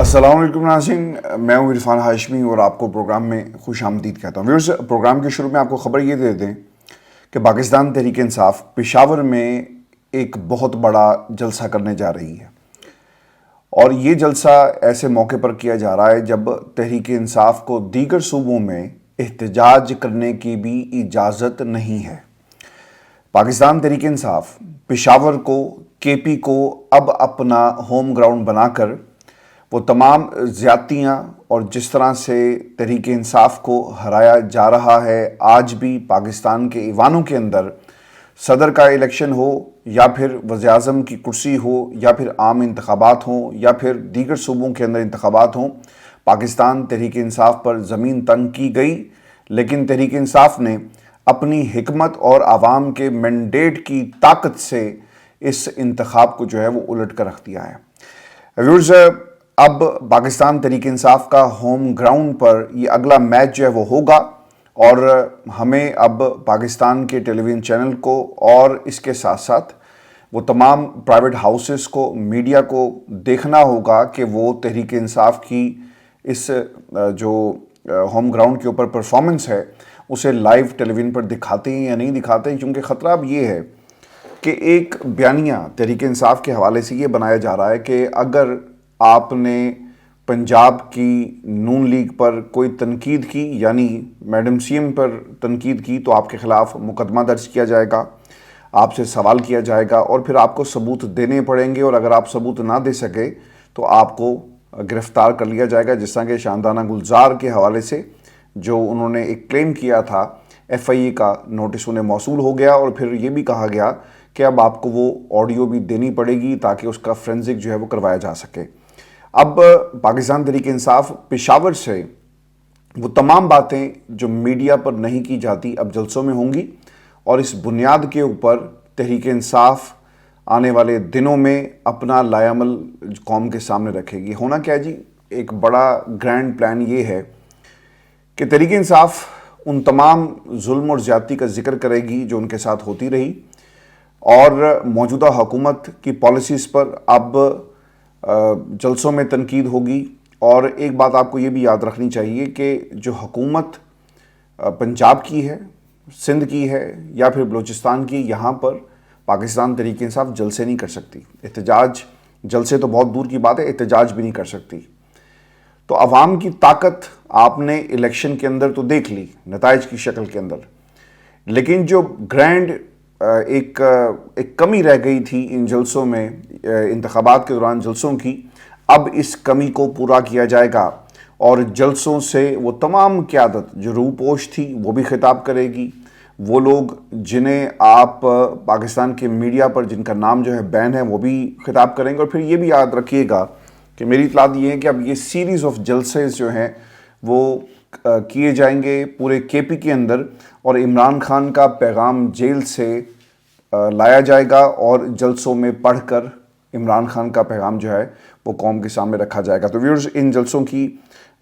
السلام علیکم ناظرین، میں ہوں عرفان ہاشمی اور آپ کو پروگرام میں خوش آمدید کہتا ہوں۔ ویورز، پروگرام کے شروع میں آپ کو خبر یہ دے دیں کہ پاکستان تحریک انصاف پشاور میں ایک بہت بڑا جلسہ کرنے جا رہی ہے، اور یہ جلسہ ایسے موقع پر کیا جا رہا ہے جب تحریک انصاف کو دیگر صوبوں میں احتجاج کرنے کی بھی اجازت نہیں ہے۔ پاکستان تحریک انصاف پشاور کو، کے پی کو اب اپنا ہوم گراؤنڈ بنا کر وہ تمام زیادتیاں اور جس طرح سے تحریک انصاف کو ہرایا جا رہا ہے، آج بھی پاکستان کے ایوانوں کے اندر صدر کا الیکشن ہو یا پھر وزیر اعظم کی کرسی ہو یا پھر عام انتخابات ہوں یا پھر دیگر صوبوں کے اندر انتخابات ہوں، پاکستان تحریک انصاف پر زمین تنگ کی گئی، لیکن تحریک انصاف نے اپنی حکمت اور عوام کے مینڈیٹ کی طاقت سے اس انتخاب کو جو ہے وہ الٹ کر رکھ دیا ہے۔ ویورز، اب پاکستان تحریک انصاف کا ہوم گراؤنڈ پر یہ اگلا میچ جو ہے وہ ہوگا، اور ہمیں اب پاکستان کے ٹیلی ویژن چینل کو اور اس کے ساتھ ساتھ وہ تمام پرائیویٹ ہاؤسز کو، میڈیا کو دیکھنا ہوگا کہ وہ تحریک انصاف کی اس جو ہوم گراؤنڈ کے اوپر پرفارمنس ہے اسے لائیو ٹیلی ویژن پر دکھاتے ہیں یا نہیں دکھاتے ہیں، کیونکہ خطرہ اب یہ ہے کہ ایک بیانیہ تحریک انصاف کے حوالے سے یہ بنایا جا رہا ہے کہ اگر آپ نے پنجاب کی نون لیگ پر کوئی تنقید کی، یعنی میڈم سی ایم پر تنقید کی، تو آپ کے خلاف مقدمہ درج کیا جائے گا، آپ سے سوال کیا جائے گا اور پھر آپ کو ثبوت دینے پڑیں گے، اور اگر آپ ثبوت نہ دے سکے تو آپ کو گرفتار کر لیا جائے گا، جس طرح کہ شاندانہ گلزار کے حوالے سے جو انہوں نے ایک کلیم کیا تھا، ایف آئی اے کا نوٹس انہیں موصول ہو گیا، اور پھر یہ بھی کہا گیا کہ اب آپ کو وہ آڈیو بھی دینی پڑے گی تاکہ اس کا فرینزک جو ہے وہ کروایا جا سکے۔ اب پاکستان تحریک انصاف پشاور سے وہ تمام باتیں جو میڈیا پر نہیں کی جاتی اب جلسوں میں ہوں گی، اور اس بنیاد کے اوپر تحریک انصاف آنے والے دنوں میں اپنا لائے عمل قوم کے سامنے رکھے گی۔ ہونا کیا جی، ایک بڑا گرینڈ پلان یہ ہے کہ تحریک انصاف ان تمام ظلم اور زیادتی کا ذکر کرے گی جو ان کے ساتھ ہوتی رہی، اور موجودہ حکومت کی پالیسیز پر اب جلسوں میں تنقید ہوگی۔ اور ایک بات آپ کو یہ بھی یاد رکھنی چاہیے کہ جو حکومت پنجاب کی ہے، سندھ کی ہے یا پھر بلوچستان کی، یہاں پر پاکستان تحریک انصاف جلسے نہیں کر سکتی، احتجاج، جلسے تو بہت دور کی بات ہے، احتجاج بھی نہیں کر سکتی۔ تو عوام کی طاقت آپ نے الیکشن کے اندر تو دیکھ لی، نتائج کی شکل کے اندر، لیکن جو گرینڈ ایک کمی رہ گئی تھی ان جلسوں میں، انتخابات کے دوران جلسوں کی، اب اس کمی کو پورا کیا جائے گا، اور جلسوں سے وہ تمام قیادت جو روپوش تھی وہ بھی خطاب کرے گی، وہ لوگ جنہیں آپ پاکستان کے میڈیا پر جن کا نام جو ہے بین ہے وہ بھی خطاب کریں گے۔ اور پھر یہ بھی یاد رکھیے گا کہ میری اطلاعات یہ ہے کہ اب یہ سیریز آف جلسے جو ہیں وہ کیے جائیں گے پورے کے پی کے اندر، اور عمران خان کا پیغام جیل سے لایا جائے گا اور جلسوں میں پڑھ کر عمران خان کا پیغام جو ہے وہ قوم کے سامنے رکھا جائے گا۔ تو ویورز، ان جلسوں کی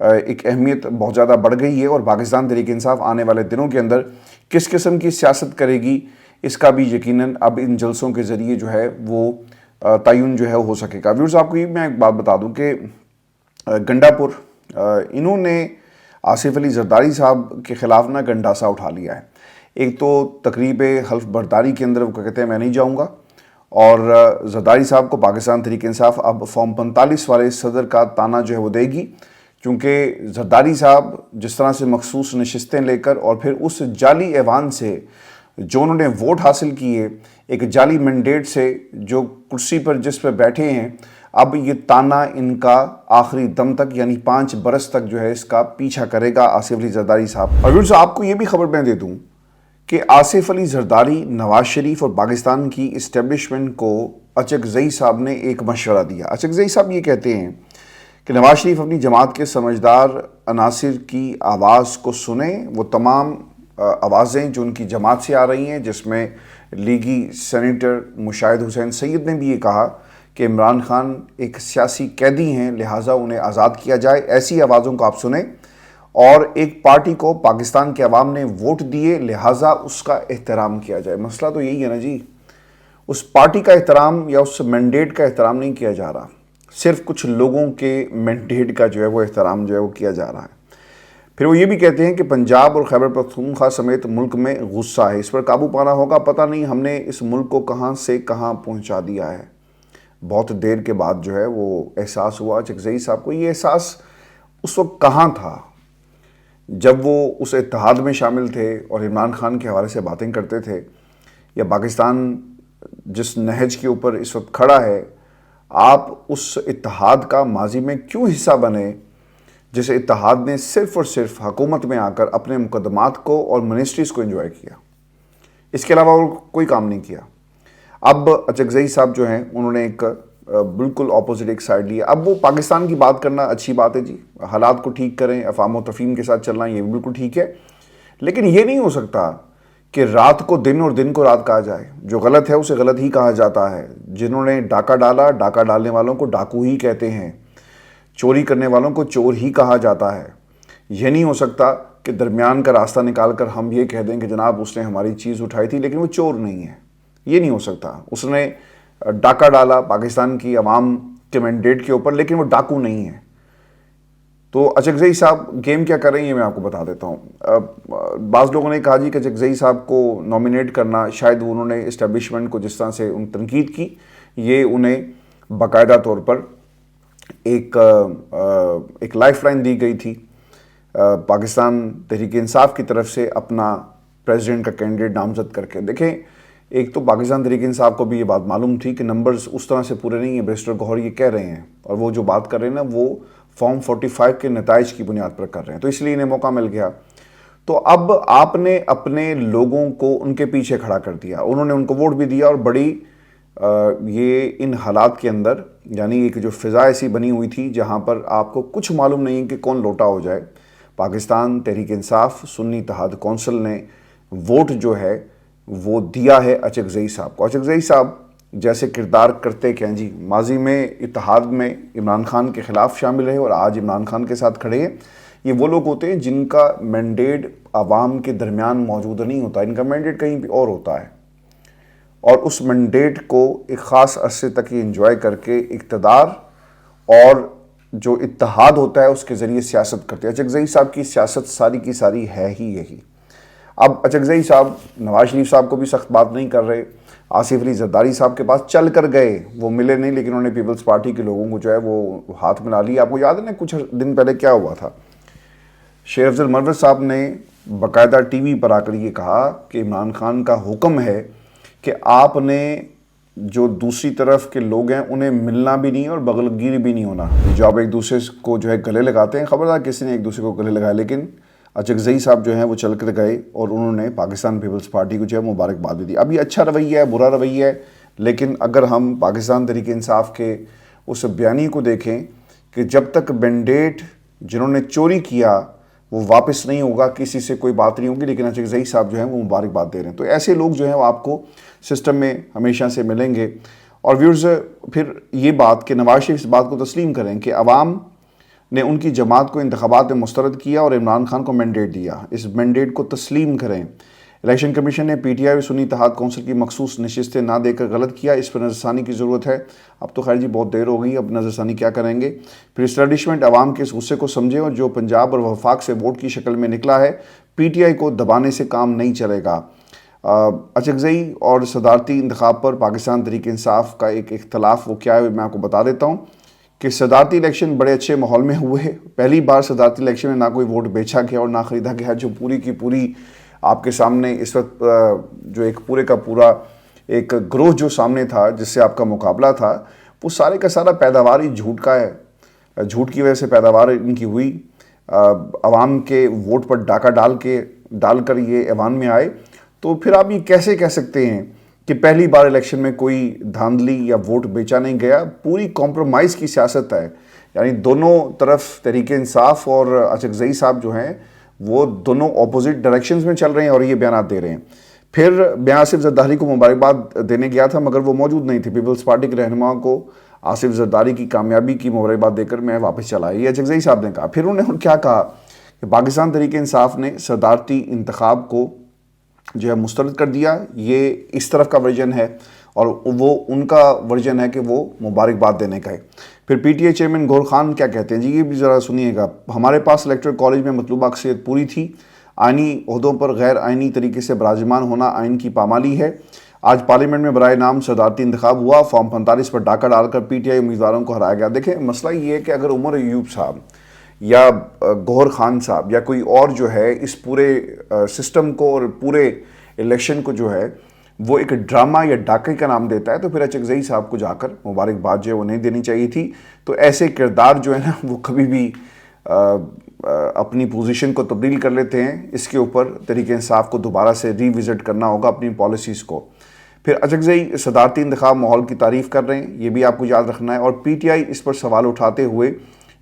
ایک اہمیت بہت زیادہ بڑھ گئی ہے، اور پاکستان تحریک انصاف آنے والے دنوں کے اندر کس قسم کی سیاست کرے گی اس کا بھی یقیناً اب ان جلسوں کے ذریعے جو ہے وہ تعین جو ہے ہو سکے گا۔ ویورز، آپ کو یہ میں ایک بات بتا دوں کہ گنڈا پور انہوں نے آصف علی زرداری صاحب کے خلاف نا گنڈاسا اٹھا لیا ہے۔ ایک تو تقریب حلف برداری کے اندر وہ کہتے ہیں میں نہیں جاؤں گا، اور زرداری صاحب کو پاکستان تحریک انصاف اب فارم 45 والے صدر کا تانا جو ہے وہ دے گی، کیونکہ زرداری صاحب جس طرح سے مخصوص نشستیں لے کر اور پھر اس جعلی ایوان سے جو انہوں نے ووٹ حاصل کیے، ایک جعلی مینڈیٹ سے جو کرسی پر جس پہ بیٹھے ہیں، اب یہ تانا ان کا آخری دم تک یعنی 5 برس تک جو ہے اس کا پیچھا کرے گا آصف علی زرداری صاحب۔ اور ویورز، آپ کو یہ بھی خبر میں دے دوں کہ آصف علی زرداری، نواز شریف اور پاکستان کی اسٹیبلشمنٹ کو اچکزئی صاحب نے ایک مشورہ دیا۔ اچکزئی صاحب یہ کہتے ہیں کہ نواز شریف اپنی جماعت کے سمجھدار عناصر کی آواز کو سنیں، وہ تمام آوازیں جو ان کی جماعت سے آ رہی ہیں، جس میں لیگی سینیٹر مشاہد حسین سید نے بھی یہ کہا کہ عمران خان ایک سیاسی قیدی ہیں، لہٰذا انہیں آزاد کیا جائے، ایسی آوازوں کو آپ سنیں، اور ایک پارٹی کو پاکستان کے عوام نے ووٹ دیے، لہٰذا اس کا احترام کیا جائے۔ مسئلہ تو یہی ہے نا جی، اس پارٹی کا احترام یا اس مینڈیٹ کا احترام نہیں کیا جا رہا۔ صرف کچھ لوگوں کے مینڈیٹ کا جو ہے وہ احترام جو ہے وہ کیا جا رہا ہے۔ پھر وہ یہ بھی کہتے ہیں کہ پنجاب اور خیبر پختونخوا سمیت ملک میں غصہ ہے، اس پر قابو پانا ہوگا، پتہ نہیں ہم نے اس ملک کو کہاں سے کہاں پہنچا دیا ہے۔ بہت دیر کے بعد جو ہے وہ احساس ہوا اچکزئی صاحب کو۔ یہ احساس اس وقت کہاں تھا جب وہ اس اتحاد میں شامل تھے اور عمران خان کے حوالے سے باتیں کرتے تھے، یا پاکستان جس نہج کے اوپر اس وقت کھڑا ہے، آپ اس اتحاد کا ماضی میں کیوں حصہ بنے جس اتحاد نے صرف اور صرف حکومت میں آ کر اپنے مقدمات کو اور منسٹریز کو انجوائے کیا، اس کے علاوہ اور کوئی کام نہیں کیا۔ اب اچکزئی صاحب جو ہیں انہوں نے ایک بالکل اپوزٹ ایک سائیڈ لیا۔ اب وہ پاکستان کی بات کرنا اچھی بات ہے جی، حالات کو ٹھیک کریں، افہام و تفہیم کے ساتھ چلنا یہ بھی بالکل ٹھیک ہے، لیکن یہ نہیں ہو سکتا کہ رات کو دن اور دن کو رات کہا جائے۔ جو غلط ہے اسے غلط ہی کہا جاتا ہے۔ جنہوں نے ڈاکہ ڈالا، ڈاکہ ڈالنے والوں کو ڈاکو ہی کہتے ہیں، چوری کرنے والوں کو چور ہی کہا جاتا ہے۔ یہ نہیں ہو سکتا کہ درمیان کا راستہ نکال کر ہم یہ کہہ دیں کہ جناب اس نے ہماری چیز اٹھائی تھی لیکن وہ چور نہیں ہے۔ یہ نہیں ہو سکتا۔ اس نے ڈاکہ ڈالا پاکستان کی عوام کے مینڈیٹ کے اوپر، لیکن وہ ڈاکو نہیں ہے۔ تو اچکزئی صاحب گیم کیا کر رہے ہیں یہ میں آپ کو بتا دیتا ہوں۔ بعض لوگوں نے کہا جی کہ اچکزئی صاحب کو نامینیٹ کرنا، شاید انہوں نے اسٹیبلشمنٹ کو جس طرح سے ان تنقید کی، یہ انہیں باقاعدہ طور پر ایک لائف لائن دی گئی تھی پاکستان تحریک انصاف کی طرف سے اپنا پریزیڈنٹ کا کینڈیڈیٹ نامزد کر کے۔ دیکھیں، ایک تو پاکستان تحریک انصاف کو بھی یہ بات معلوم تھی کہ نمبرز اس طرح سے پورے نہیں ہیں، بیرسٹر گوہر یہ کہہ رہے ہیں، اور وہ جو بات کر رہے ہیں نا وہ فارم 45 کے نتائج کی بنیاد پر کر رہے ہیں، تو اس لیے انہیں موقع مل گیا۔ تو اب آپ نے اپنے لوگوں کو ان کے پیچھے کھڑا کر دیا، انہوں نے ان کو ووٹ بھی دیا، اور بڑی یہ ان حالات کے اندر یعنی ایک جو فضا ایسی بنی ہوئی تھی جہاں پر آپ کو کچھ معلوم نہیں کہ کون لوٹا ہو جائے، پاکستان تحریک انصاف سنی اتحاد کونسل نے ووٹ جو ہے وہ دیا ہے اچکزئی صاحب کو۔ اچکزئی صاحب جیسے کردار کرتے کہ جی ماضی میں اتحاد میں عمران خان کے خلاف شامل رہے اور آج عمران خان کے ساتھ کھڑے ہیں، یہ وہ لوگ ہوتے ہیں جن کا مینڈیٹ عوام کے درمیان موجود نہیں ہوتا، ان کا مینڈیٹ کہیں بھی اور ہوتا ہے، اور اس مینڈیٹ کو ایک خاص عرصے تک یہ انجوائے کر کے اقتدار اور جو اتحاد ہوتا ہے اس کے ذریعے سیاست کرتے ہیں۔ اچکزئی صاحب کی سیاست ساری کی ساری ہے ہی یہی۔ اب اچکزئی صاحب نواز شریف صاحب کو بھی سخت بات نہیں کر رہے، آصف علی زرداری صاحب کے پاس چل کر گئے، وہ ملے نہیں، لیکن انہوں نے پیپلز پارٹی کے لوگوں کو جو ہے وہ ہاتھ ملا لیا۔ آپ کو یاد ہے نا کچھ دن پہلے کیا ہوا تھا؟ شیر افضل مروت صاحب نے باقاعدہ ٹی وی پر آ کر یہ کہا کہ عمران خان کا حکم ہے کہ آپ نے جو دوسری طرف کے لوگ ہیں انہیں ملنا بھی نہیں اور بغل گیری بھی نہیں ہونا، جو آپ ایک دوسرے کو جو ہے گلے لگاتے ہیں، خبردار کسی نے ایک دوسرے کو گلے لگایا، لیکن اچکزئی صاحب جو ہیں وہ چل کر گئے اور انہوں نے پاکستان پیپلز پارٹی کو جو ہے مبارکباد بھی دی۔ اب یہ اچھا رویہ ہے، برا رویہ ہے، لیکن اگر ہم پاکستان تحریک انصاف کے اس بیانیے کو دیکھیں کہ جب تک مینڈیٹ جنہوں نے چوری کیا وہ واپس نہیں ہوگا، کسی سے کوئی بات نہیں ہوگی، لیکن اچکزئی صاحب جو ہیں وہ مبارکباد دے رہے ہیں۔ تو ایسے لوگ جو ہیں وہ آپ کو سسٹم میں ہمیشہ سے ملیں گے۔ اور ویورز پھر یہ بات کہ نواز شریف اس بات کو تسلیم کریں کہ عوام نے ان کی جماعت کو انتخابات میں مسترد کیا اور عمران خان کو مینڈیٹ دیا، اس مینڈیٹ کو تسلیم کریں۔ الیکشن کمیشن نے پی ٹی آئی اور سنی اتحاد کونسل کی مخصوص نشستیں نہ دے کر غلط کیا، اس پر نظر ثانی کی ضرورت ہے۔ اب تو خیر جی بہت دیر ہو گئی، اب نظر ثانی کیا کریں گے؟ پھر اسٹیبلشمنٹ عوام کے اس غصے کو سمجھے، اور جو پنجاب اور وفاق سے ووٹ کی شکل میں نکلا ہے، پی ٹی آئی کو دبانے سے کام نہیں چلے گا۔ اچکزئی اور صدارتی انتخاب پر پاکستان تحریک انصاف کا ایک اختلاف وہ کیا ہے میں آپ کو بتا دیتا ہوں کہ صدارتی الیکشن بڑے اچھے ماحول میں ہوئے۔ پہلی بار صدارتی الیکشن میں نہ کوئی ووٹ بیچا گیا اور نہ خریدا گیا، جو پوری کی پوری آپ کے سامنے اس وقت جو ایک پورے کا پورا ایک گروہ جو سامنے تھا جس سے آپ کا مقابلہ تھا، وہ سارے کا سارا پیداوار ہی جھوٹ کا ہے، جھوٹ کی وجہ سے پیداوار ان کی ہوئی، عوام کے ووٹ پر ڈاکہ ڈال کر یہ ایوان میں آئے۔ تو پھر آپ یہ کیسے کہہ سکتے ہیں کہ پہلی بار الیکشن میں کوئی دھاندلی یا ووٹ بیچا نہیں گیا؟ پوری کمپرومائز کی سیاست ہے، یعنی دونوں طرف تحریک انصاف اور اچکزئی صاحب جو ہیں وہ دونوں اپوزٹ ڈائریکشنز میں چل رہے ہیں اور یہ بیانات دے رہے ہیں۔ پھر میں آصف زرداری کو مبارکباد دینے گیا تھا مگر وہ موجود نہیں تھے، پیپلز پارٹی کے رہنما کو آصف زرداری کی کامیابی کی مبارکباد دے کر میں واپس چلا آیا، یہ اچکزئی صاحب نے کہا۔ پھر انہوں نے کیا کہا کہ پاکستان تحریک انصاف نے صدارتی انتخاب کو جو ہے مسترد کر دیا، یہ اس طرف کا ورژن ہے، اور وہ ان کا ورژن ہے کہ وہ مبارکباد دینے کا ہے۔ پھر پی ٹی آئی چیئرمین گور خان کیا کہتے ہیں جی، یہ بھی ذرا سنیے گا۔ ہمارے پاس الیکٹرل کالج میں مطلوبہ اکثریت پوری تھی، آئینی عہدوں پر غیر آئینی طریقے سے براجمان ہونا آئین کی پامالی ہے۔ آج پارلیمنٹ میں برائے نام صدارتی انتخاب ہوا، فارم 45 پر ڈاکہ ڈال کر پی ٹی آئی امیدواروں کو ہرایا گیا۔ دیکھیں مسئلہ یہ ہے کہ اگر عمر ایوب صاحب یا گوہر خان صاحب یا کوئی اور جو ہے اس پورے سسٹم کو اور پورے الیکشن کو جو ہے وہ ایک ڈرامہ یا ڈاکے کا نام دیتا ہے، تو پھر اچکزئی صاحب کو جا کر مبارکباد جو ہے وہ نہیں دینی چاہیے تھی۔ تو ایسے کردار جو ہے نا وہ کبھی بھی اپنی پوزیشن کو تبدیل کر لیتے ہیں۔ اس کے اوپر تحریک انصاف کو دوبارہ سے ری وزٹ کرنا ہوگا اپنی پالیسیز کو۔ پھر اچکزئی صدارتی انتخاب ماحول کی تعریف کر رہے ہیں، یہ بھی آپ کو یاد رکھنا ہے، اور پی ٹی آئی اس پر سوال اٹھاتے ہوئے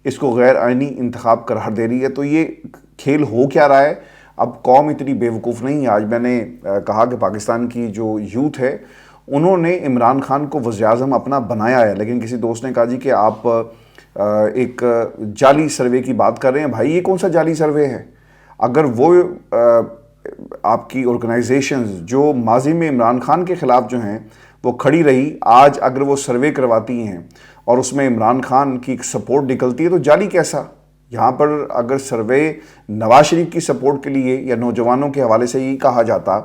اس کو غیر آئینی انتخاب قرار دے رہی ہے۔ تو یہ کھیل ہو کیا رہا ہے؟ اب قوم اتنی بیوقوف نہیں ہے۔ آج میں نے کہا کہ پاکستان کی جو یوتھ ہے انہوں نے عمران خان کو وزیر اعظم اپنا بنایا ہے، لیکن کسی دوست نے کہا جی کہ آپ ایک جعلی سروے کی بات کر رہے ہیں۔ بھائی یہ کون سا جعلی سروے ہے؟ اگر وہ آپ کی آرگنائزیشنز جو ماضی میں عمران خان کے خلاف جو ہیں وہ کھڑی رہی، آج اگر وہ سروے کرواتی ہیں اور اس میں عمران خان کی ایک سپورٹ نکلتی ہے تو جعلی کیسا؟ یہاں پر اگر سروے نواز شریف کی سپورٹ کے لیے یا نوجوانوں کے حوالے سے یہ کہا جاتا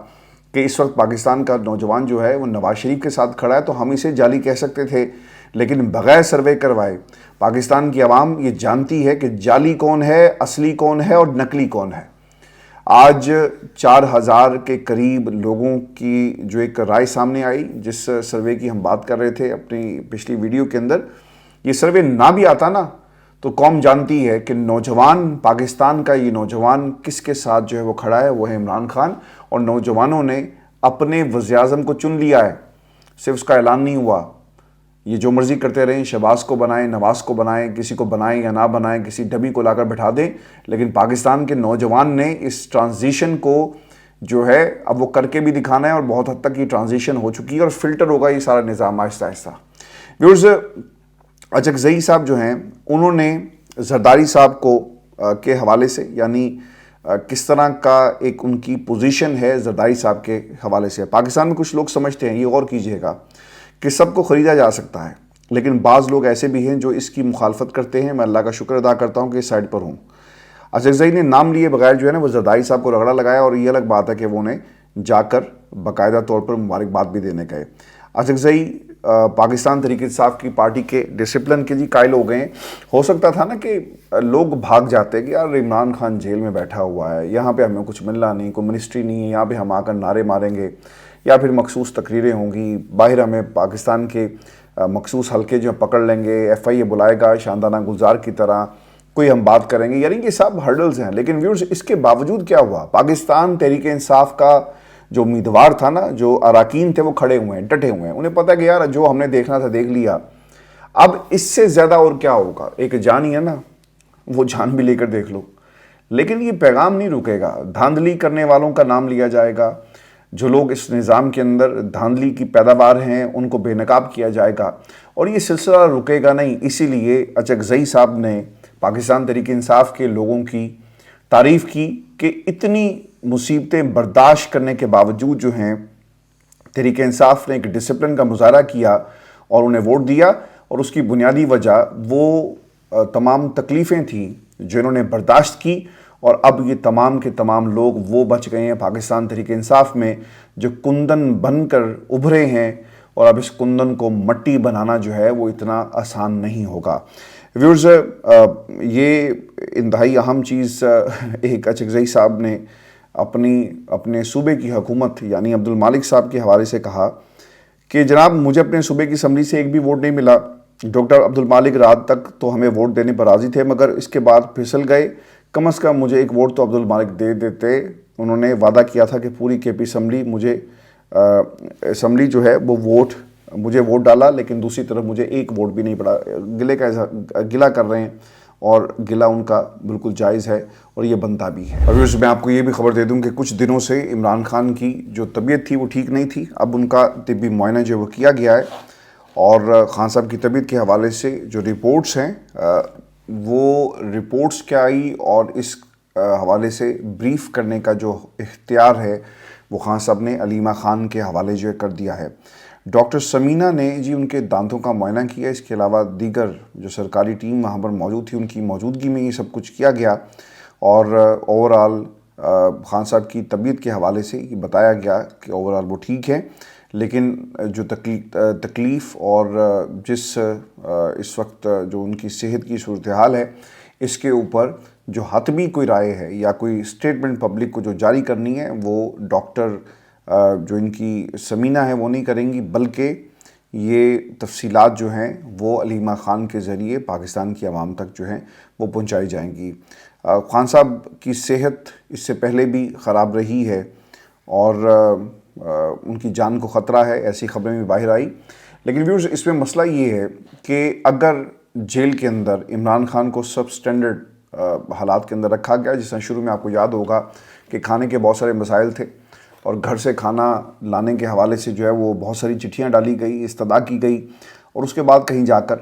کہ اس وقت پاکستان کا نوجوان جو ہے وہ نواز شریف کے ساتھ کھڑا ہے تو ہم اسے جعلی کہہ سکتے تھے، لیکن بغیر سروے کروائے پاکستان کی عوام یہ جانتی ہے کہ جعلی کون ہے، اصلی کون ہے اور نقلی کون ہے۔ آج 4000 کے قریب لوگوں کی جو ایک رائے سامنے آئی، جس سروے کی ہم بات کر رہے تھے اپنی پچھلی ویڈیو کے اندر، یہ سروے نہ بھی آتا نا تو قوم جانتی ہے کہ نوجوان پاکستان کا یہ نوجوان کس کے ساتھ جو ہے وہ کھڑا ہے، وہ ہے عمران خان، اور نوجوانوں نے اپنے وزیر اعظم کو چن لیا ہے، صرف اس کا اعلان نہیں ہوا۔ یہ جو مرضی کرتے رہیں، شہباز کو بنائیں، نواز کو بنائیں، کسی کو بنائیں یا نہ بنائیں، کسی ڈمی کو لا کر بٹھا دیں، لیکن پاکستان کے نوجوان نے اس ٹرانزیشن کو جو ہے اب وہ کر کے بھی دکھانا ہے، اور بہت حد تک یہ ٹرانزیشن ہو چکی ہے اور فلٹر ہوگا یہ سارا نظام آہستہ آہستہ۔ ویورز، اچکزئی صاحب جو ہیں انہوں نے زرداری صاحب کو کے حوالے سے، یعنی کس طرح کا ایک ان کی پوزیشن ہے زرداری صاحب کے حوالے سے، پاکستان میں کچھ لوگ سمجھتے ہیں، یہ غور کیجئے گا، کہ سب کو خریدا جا سکتا ہے، لیکن بعض لوگ ایسے بھی ہیں جو اس کی مخالفت کرتے ہیں۔ میں اللہ کا شکر ادا کرتا ہوں کہ اس سائڈ پر ہوں۔ اچکزئی نے نام لیے بغیر جو ہے نا وہ زرداری صاحب کو رگڑا لگایا، اور یہ الگ بات ہے کہ وہ انہیں جا کر باقاعدہ طور پر مبارکباد بھی دینے گئے۔ اچکزئی پاکستان تحریک انصاف کی پارٹی کے ڈسپلن کے جی قائل ہو گئے ہیں۔ ہو سکتا تھا نا کہ لوگ بھاگ جاتے کہ یار عمران خان جیل میں بیٹھا ہوا ہے، یہاں پہ ہمیں کچھ ملنا نہیں، کوئی منسٹری نہیں ہے، یہاں پہ ہم آ کر نعرے ماریں گے، یا پھر مخصوص تقریریں ہوں گی، باہر ہمیں پاکستان کے مخصوص حلقے جو پکڑ لیں گے، ایف آئی اے بلائے گا شاندانہ گلزار کی طرح، کوئی ہم بات کریں گے، یعنی یہ سب ہرڈلز ہیں۔ لیکن ویورز، اس کے باوجود کیا ہوا؟ پاکستان تحریک انصاف کا جو امیدوار تھا نا، جو اراکین تھے، وہ کھڑے ہوئے ہیں، ڈٹے ہوئے ہیں، انہیں پتہ ہے کہ یار جو ہم نے دیکھنا تھا دیکھ لیا، اب اس سے زیادہ اور کیا ہوگا؟ ایک جان ہی ہے نا، وہ جان بھی لے کر دیکھ لو۔ لیکن یہ پیغام نہیں رکے گا، دھاندلی کرنے والوں کا نام لیا جائے گا، جو لوگ اس نظام کے اندر دھاندلی کی پیداوار ہیں ان کو بے نقاب کیا جائے گا، اور یہ سلسلہ رکے گا نہیں۔ اسی لیے اچکزئی صاحب نے پاکستان تحریک انصاف کے لوگوں کی تعریف کی کہ اتنی مصیبتیں برداشت کرنے کے باوجود جو ہیں تحریک انصاف نے ایک ڈسپلن کا مظاہرہ کیا اور انہیں ووٹ دیا، اور اس کی بنیادی وجہ وہ تمام تکلیفیں تھیں جو انہوں نے برداشت کی، اور اب یہ تمام کے تمام لوگ وہ بچ گئے ہیں پاکستان تحریک انصاف میں جو کندن بن کر ابھرے ہیں، اور اب اس کندن کو مٹی بنانا جو ہے وہ اتنا آسان نہیں ہوگا۔ ویورز، یہ انتہائی اہم چیز ایک اچکزئی صاحب نے اپنے صوبے کی حکومت یعنی عبد المالک صاحب کے حوالے سے کہا کہ جناب مجھے اپنے صوبے کی اسمبلی سے ایک بھی ووٹ نہیں ملا، ڈاکٹر عبد المالک رات تک تو ہمیں ووٹ دینے پر راضی تھے، مگر اس کے بعد پھسل گئے، کم از کم مجھے ایک ووٹ تو عبد المالک دے دیتے۔ انہوں نے وعدہ کیا تھا کہ پوری کے پی اسمبلی مجھے اسمبلی جو ہے وہ مجھے ووٹ ڈالا، لیکن دوسری طرف مجھے ایک ووٹ بھی نہیں پڑا۔ گلہ کر رہے ہیں، اور گلہ ان کا بالکل جائز ہے اور یہ بنتا بھی ہے۔ اور میں آپ کو یہ بھی خبر دے دوں کہ کچھ دنوں سے عمران خان کی جو طبیعت تھی وہ ٹھیک نہیں تھی، اب ان کا طبی معائنہ جو وہ کیا گیا ہے، اور خان صاحب کی طبیعت کے حوالے سے جو رپورٹس ہیں وہ رپورٹس کیا آئی، اور اس حوالے سے بریف کرنے کا جو اختیار ہے وہ خان صاحب نے علیمہ خان کے حوالے جو کر دیا ہے۔ ڈاکٹر سمینہ نے جی ان کے دانتوں کا معائنہ کیا. اس کے علاوہ دیگر جو سرکاری ٹیم وہاں پر موجود تھی ان کی موجودگی میں یہ سب کچھ کیا گیا, اور اوور آل خان صاحب کی طبیعت کے حوالے سے یہ بتایا گیا کہ اوور آل وہ ٹھیک ہے, لیکن جو تکلیف اور جس اس وقت جو ان کی صحت کی صورتحال ہے اس کے اوپر جو حتمی کوئی رائے ہے یا کوئی اسٹیٹمنٹ پبلک کو جو جاری کرنی ہے وہ ڈاکٹر جو ان کی سمینہ ہے وہ نہیں کریں گی, بلکہ یہ تفصیلات جو ہیں وہ علیمہ خان کے ذریعے پاکستان کی عوام تک جو ہیں وہ پہنچائی جائیں گی. خان صاحب کی صحت اس سے پہلے بھی خراب رہی ہے اور ان کی جان کو خطرہ ہے, ایسی خبریں بھی باہر آئی. لیکن ویورز اس میں مسئلہ یہ ہے کہ اگر جیل کے اندر عمران خان کو سب سٹینڈرڈ حالات کے اندر رکھا گیا, جس طرح شروع میں آپ کو یاد ہوگا کہ کھانے کے بہت سارے مسائل تھے اور گھر سے کھانا لانے کے حوالے سے جو ہے وہ بہت ساری چٹھیاں ڈالی گئی, استدعا کی گئی, اور اس کے بعد کہیں جا کر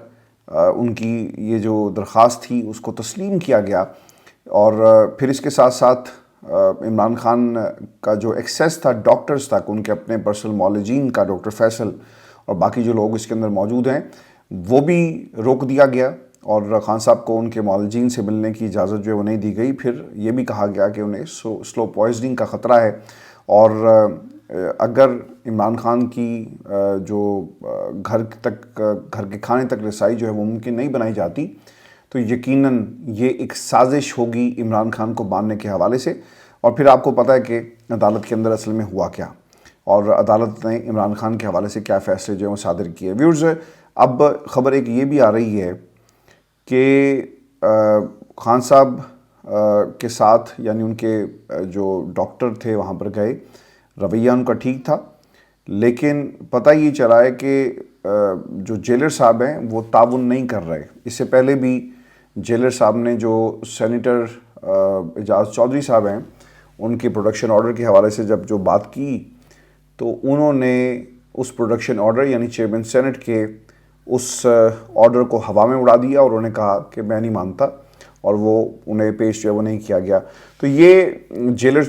ان کی یہ جو درخواست تھی اس کو تسلیم کیا گیا. اور پھر اس کے ساتھ ساتھ عمران خان کا جو ایکسیس تھا ڈاکٹرز تک, ان کے اپنے پرسنل معالجین کا, ڈاکٹر فیصل اور باقی جو لوگ اس کے اندر موجود ہیں, وہ بھی روک دیا گیا اور خان صاحب کو ان کے معالجین سے ملنے کی اجازت جو ہے وہ نہیں دی گئی. پھر یہ بھی کہا گیا کہ انہیں سلو پوائزننگ کا خطرہ ہے, اور اگر عمران خان کی جو گھر کے کھانے تک رسائی جو ہے وہ ممکن نہیں بنائی جاتی تو یقیناً یہ ایک سازش ہوگی عمران خان کو باندھنے کے حوالے سے. اور پھر آپ کو پتہ ہے کہ عدالت کے اندر اصل میں ہوا کیا, اور عدالت نے عمران خان کے حوالے سے کیا فیصلے جو ہیں وہ صادر کیے. ویورز اب خبر ایک یہ بھی آ رہی ہے کہ خان صاحب کے ساتھ یعنی ان کے جو ڈاکٹر تھے وہاں پر گئے, رویہ ان کا ٹھیک تھا, لیکن پتہ یہ چلا ہے کہ جو جیلر صاحب ہیں وہ تعاون نہیں کر رہے. اس سے پہلے بھی جیلر صاحب نے جو سینیٹر اعجاز چودھری صاحب ہیں ان کے پروڈکشن آرڈر کے حوالے سے جب جو بات کی تو انہوں نے اس پروڈکشن آرڈر یعنی چیئرمین سینٹ کے اس آرڈر کو ہوا میں اڑا دیا, اور انہوں نے کہا کہ میں نہیں مانتا, اور وہ انہیں پیش جو ہے وہ نہیں کیا گیا. تو یہ جیلر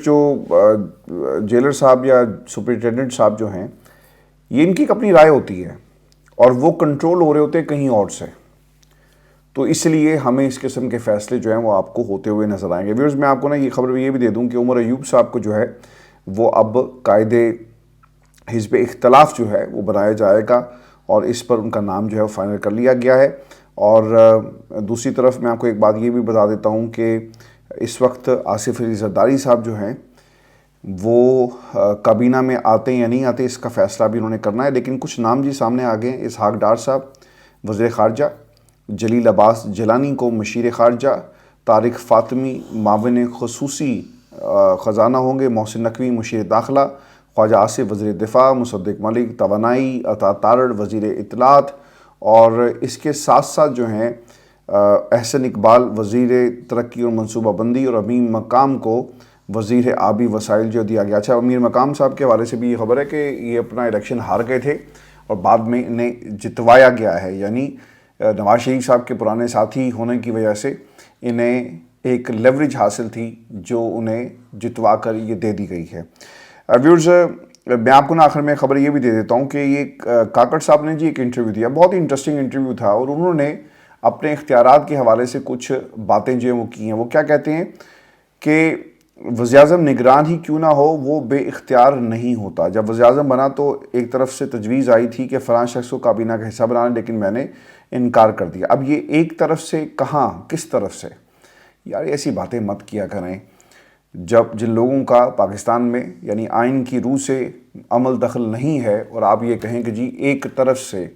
صاحب یا سپرنٹینڈنٹ صاحب جو ہیں یہ ان کی ایک اپنی رائے ہوتی ہے اور وہ کنٹرول ہو رہے ہوتے ہیں کہیں اور سے, تو اس لیے ہمیں اس قسم کے فیصلے جو ہیں وہ آپ کو ہوتے ہوئے نظر آئیں گے. ویورز میں آپ کو نا یہ خبر یہ بھی دے دوں کہ عمر ایوب صاحب کو جو ہے وہ اب قائد حزب اختلاف جو ہے وہ بنایا جائے گا, اور اس پر ان کا نام جو ہے وہ فائنل کر لیا گیا ہے. اور دوسری طرف میں آپ کو ایک بات یہ بھی بتا دیتا ہوں کہ اس وقت آصف علی زرداری صاحب جو ہیں وہ کابینہ میں آتے ہیں یا نہیں آتے اس کا فیصلہ بھی انہوں نے کرنا ہے, لیکن کچھ نام جی سامنے آ گئے ہیں. اسحاق ڈار صاحب وزیر خارجہ, جلیل عباس جیلانی کو مشیر خارجہ, طارق فاطمی معاون خصوصی خزانہ ہوں گے, محسن نقوی مشیر داخلہ, خواجہ آصف وزیر دفاع, مصدق ملک توانائی, عطا تارڑ وزیر اطلاعات, اور اس کے ساتھ ساتھ جو ہیں احسن اقبال وزیر ترقی اور منصوبہ بندی, اور امیر مقام کو وزیر آبی وسائل جو دیا گیا. اچھا, امیر مقام صاحب کے حوالے سے بھی یہ خبر ہے کہ یہ اپنا الیکشن ہار گئے تھے اور بعد میں انہیں جتوایا گیا ہے, یعنی نواز شریف صاحب کے پرانے ساتھی ہونے کی وجہ سے انہیں ایک لیوریج حاصل تھی جو انہیں جتوا کر یہ دے دی گئی ہے. ویورز میں آپ کو نا آخر میں خبر یہ بھی دے دیتا ہوں کہ یہ کاکڑ صاحب نے جی ایک انٹرویو دیا, بہت ہی انٹرسٹنگ انٹرویو تھا, اور انہوں نے اپنے اختیارات کے حوالے سے کچھ باتیں جو ہیں وہ کی ہیں. وہ کیا کہتے ہیں کہ وزیر اعظم نگران ہی کیوں نہ ہو وہ بے اختیار نہیں ہوتا. جب وزیر اعظم بنا تو ایک طرف سے تجویز آئی تھی کہ فلاں شخص کو کابینہ کا حصہ بنانا, لیکن میں نے انکار کر دیا. اب یہ ایک طرف سے کہاں, کس طرف سے؟ یار ایسی باتیں مت کیا کریں. جن لوگوں کا پاکستان میں یعنی آئین کی روح سے عمل دخل نہیں ہے اور آپ یہ کہیں کہ جی ایک طرف سے,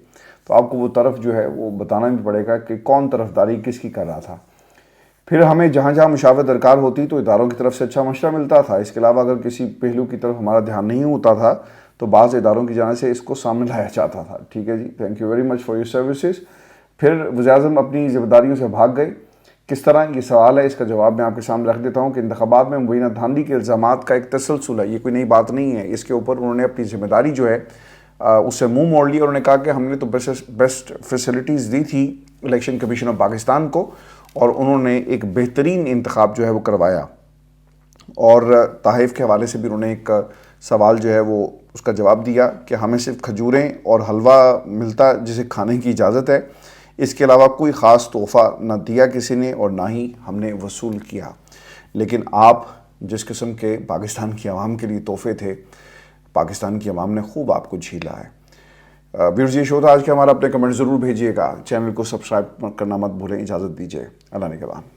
تو آپ کو وہ طرف جو ہے وہ بتانا بھی پڑے گا کہ کون طرفداری کس کی کر رہا تھا. پھر ہمیں جہاں جہاں مشاورت درکار ہوتی تو اداروں کی طرف سے اچھا مشورہ ملتا تھا. اس کے علاوہ اگر کسی پہلو کی طرف ہمارا دھیان نہیں ہوتا تھا تو بعض اداروں کی جانب سے اس کو سامنے لایا جاتا تھا. ٹھیک ہے جی, thank you very much for your services. پھر وزیر اعظم اپنی ذمہ داریوں سے بھاگ گئے. کس طرح, یہ سوال ہے, اس کا جواب میں آپ کے سامنے رکھ دیتا ہوں کہ انتخابات میں مبینہ دھاندلی کے الزامات کا ایک تسلسل ہے, یہ کوئی نئی بات نہیں ہے. اس کے اوپر انہوں نے اپنی ذمہ داری جو ہے اس سے منہ موڑ لی, اور انہوں نے کہا کہ ہم نے تو بیسٹ فیسلٹیز دی تھی الیکشن کمیشن آف پاکستان کو, اور انہوں نے ایک بہترین انتخاب جو ہے وہ کروایا. اور تحائف کے حوالے سے بھی انہوں نے ایک سوال جو ہے وہ اس کا جواب دیا کہ ہمیں صرف کھجوریں اور حلوہ ملتا جسے کھانے کی اجازت ہے، اس کے علاوہ کوئی خاص تحفہ نہ دیا کسی نے اور نہ ہی ہم نے وصول کیا۔ لیکن آپ جس قسم کے پاکستان کی عوام کے لیے تحفے تھے، پاکستان کی عوام نے خوب آپ کو جھیلا ہے۔ ویورز یہ شو تھا آج کے ہمارا، اپنے کمنٹ ضرور بھیجیے گا، چینل کو سبسکرائب کرنا مت بھولیں، اجازت دیجیے، اللہ نگہبان۔